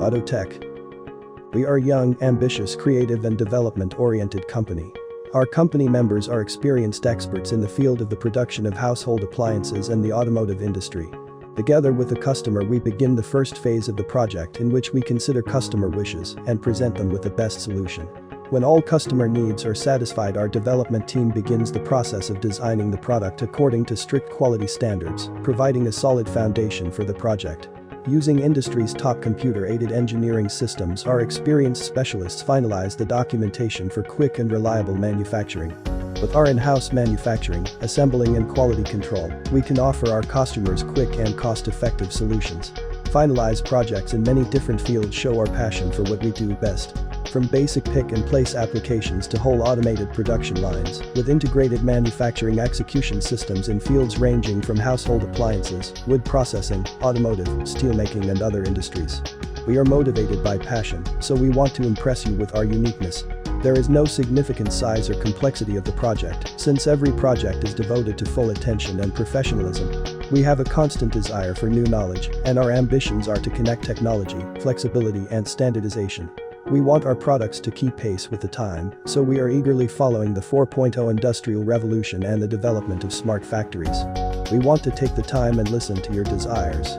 Autotech. We are a young, ambitious, creative and development-oriented company. Our company members are experienced experts in the field of the production of household appliances and the automotive industry. Together with the customer, we begin the first phase of the project, in which we consider customer wishes and present them with the best solution. When all customer needs are satisfied, our development team begins the process of designing the product according to strict quality standards, providing a solid foundation for the project. Using industry's top computer-aided engineering systems, our experienced specialists finalize the documentation for quick and reliable manufacturing. With our in-house manufacturing, assembling and quality control, we can offer our customers quick and cost-effective solutions. Finalized projects in many different fields show our passion for what we do best. From basic pick-and-place applications to whole automated production lines, with integrated manufacturing execution systems in fields ranging from household appliances, wood processing, automotive, steelmaking and other industries. We are motivated by passion, so we want to impress you with our uniqueness. There is no significant size or complexity of the project, since every project is devoted to full attention and professionalism. We have a constant desire for new knowledge, and our ambitions are to connect technology, flexibility and standardization. We want our products to keep pace with the time, so we are eagerly following the 4.0 industrial revolution and the development of smart factories. We want to take the time and listen to your desires.